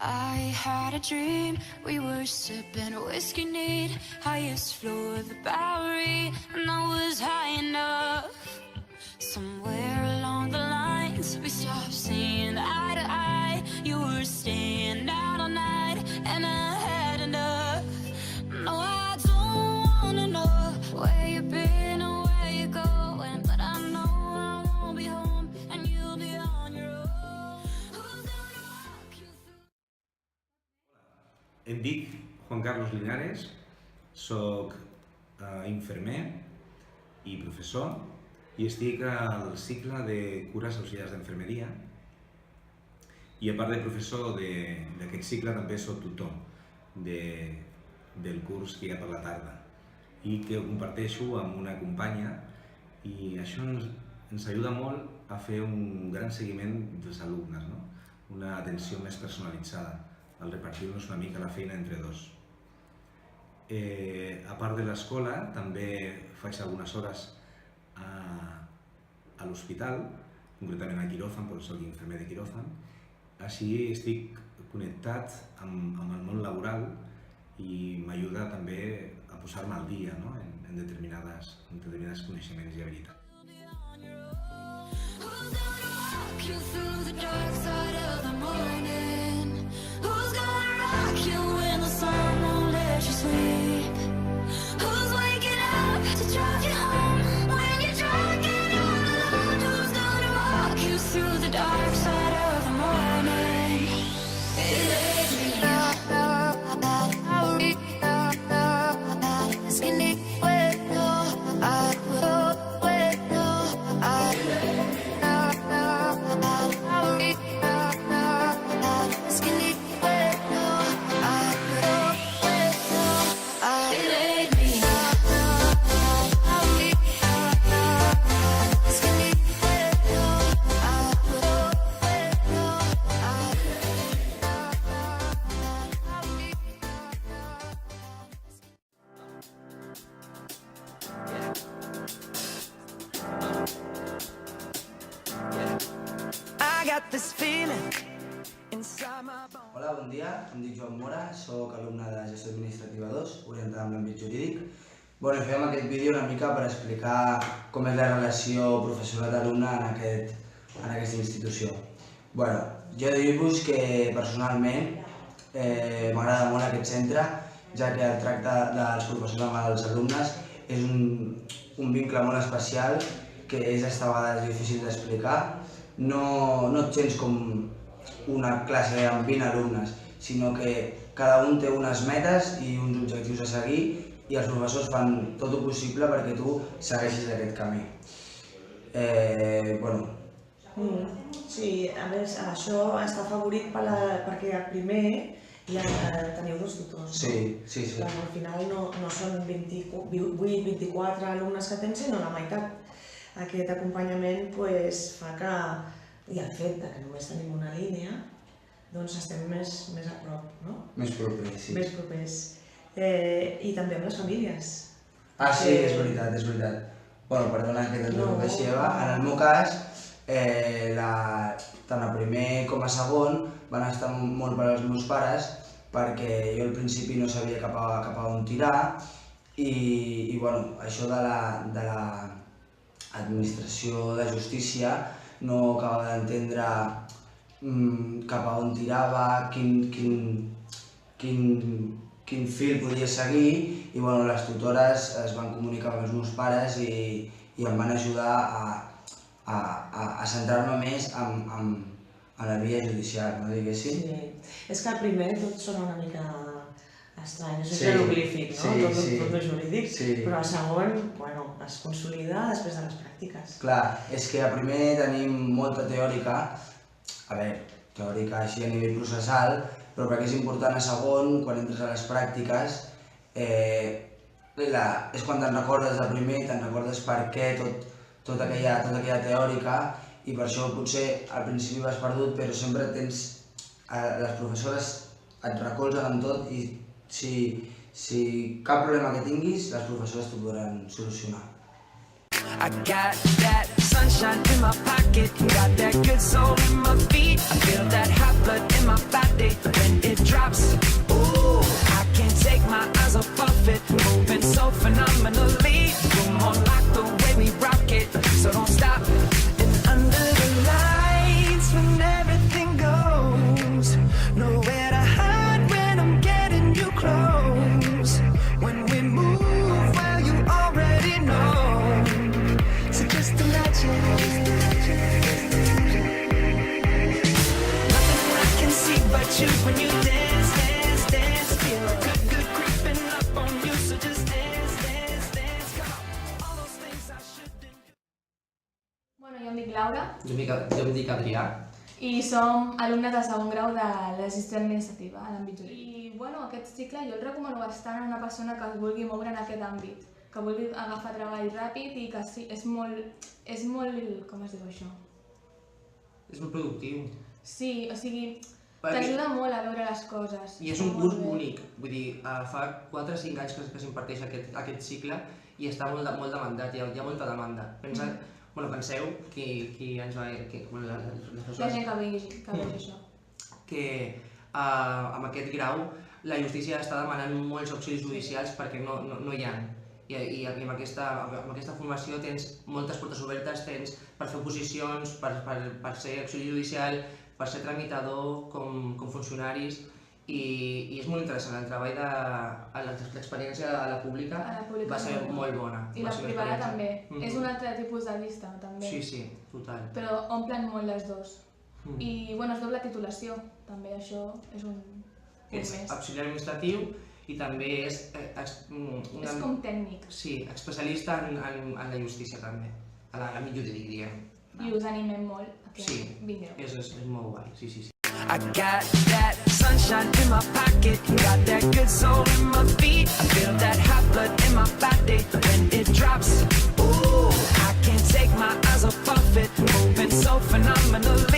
I had a dream, we were sipping whiskey neat, highest floor of the Bowery, and I was high enough. Somewhere along the lines, we stopped seeing eye to eye. You were staying out all night, and I had enough. No, I don't wanna know where you've been or where you're going, but I know I won't be home, and you'll be on your own. Who's gonna walk you through? Em dic Juan Carlos Linares, soc infermer i professor i estic al cicle de cures auxiliars d'enfermeria i a part de professor d'aquest cicle també soc tutor del curs que hi ha per la tarda i que ho comparteixo amb una companya i això ens ajuda molt a fer un gran seguiment dels alumnes, no? Una atenció més personalitzada, al repartir-nos una mica la feina entre dos. A part de l'escola, també faig algunes hores a l'hospital, concretament a quiròfan, perquè soc infermer de quiròfan. Així estic connectat amb el món laboral i m'ajuda també a posar-me al dia, no? en determinats coneixements i habilitats. Who's gonna walk you through the dark side of the morning? Who's gonna rock you when the sun won't let you sleep? Who's waking up to drive you home when you're drunk and all alone? Who's gonna walk you through the dark side of the morning? Hola, bon dia, em dic Joan Mora, soc alumne de Gestió Administrativa 2, orientada en l'àmbit jurídic. Fem aquest vídeo una mica per explicar com és la relació professorat-alumne en aquesta institució. Jo he de dir-vos que personalment m'agrada molt aquest centre, ja que el tracte dels professors amb els alumnes és un vincle molt especial que és a vegades difícil d'explicar. No et sents com una classe amb 20 alumnes, sinó que cada un té unes metes i uns objectius a seguir i els professors fan tot el possible perquè tu segueixis aquest camí. Sí, a més, això està afavorit perquè primer ja teniu dos tutors. Sí. Al final no són 24 alumnes que tens, sinó la meitat. Aquest acompanyament fa que, i el fet que només tenim una línia, doncs estem més a prop, no? Més propers, sí. Més propers. I també amb les famílies. Ah, sí, és veritat. Perdona que t'interrompeixi, Eva. En el meu cas, tant a primer com a segon van estar molt per als meus pares perquè jo al principi no sabia cap a on tirar i això de l'administració de justícia no acabava d'entendre cap a on tirava, quin fil podia seguir i les tutores es van comunicar amb els meus pares i em van ajudar a centrar-me més en la via judicial, no diguéssim? Sí, és que al primer tot sona una mica estrany, és jeroglífic, no? Tot és jurídic, però al segon es consolida després de les pràctiques. Clar, és que a primer tenim molta teòrica, teòrica així a nivell processal, però perquè és important a segon, quan entres a les pràctiques, és quan te'n recordes de primer, te'n recordes per què tota aquella teòrica i per això potser al principi vas perdut, però sempre tens... Les professores et recolzen en tot i si cap problema que tinguis, les professores t'ho podran solucionar. I got that sunshine in my pocket, got that good soul in my feet. I feel that hot blood in my body when it drops. Ooh, I can't take my eyes off of it, moving so phenomenally. You're more like the way we rock it, so don't stop. And under the lights when everything goes, nowhere to hide when I'm getting you close. When we move, well, you already know. So just imagine. Nothing I can see but you when you dance, dance, dance. Feel a good, good creeping up on you. So just dance, dance, dance. Come on, all those things I shouldn't do. Bueno, jo em dic Laura Jo em dic Adrià. i som alumnes de segon grau de la gestió administrativa a l'àmbit jurídic. I bueno, aquest cicle jo el recomano bastant a una persona que es vulgui moure en aquest àmbit, que vulgui agafar treball ràpid i que sí, és molt, com es diu això? És molt productiu. Sí, o sigui, t'ajuda molt a veure les coses. I és un curs únic, vull dir, fa 4 o 5 anys que s'imparteix aquest cicle i està molt demandat, hi ha molta demanda. Penseu qui ens va... La gent que vegi això. Que amb aquest grau la justícia està demanant molts auxilis judicials perquè no hi ha. I amb aquesta formació tens moltes portes obertes, tens per fer oposicions, per ser auxili judicial, per ser tramitador com funcionaris, i és molt interessant. El treball l'experiència a la pública va ser molt bona. I la privada també. És un altre tipus de llista, també. Sí, total. Però omplen molt les dos. I bueno, és doble titulació, també això és un Ets més. auxiliar administratiu i també és... És com tècnic. Sí, especialista en la justícia també, a l'àmbit jurídic, diguem. I us animem molt a que vingueu. És molt guai, sí. I got that sunshine in my pocket, got that good soul in my feet. I feel that hot blood in my body when it drops. Ooh, I can't take my eyes off of it, moving so phenomenally.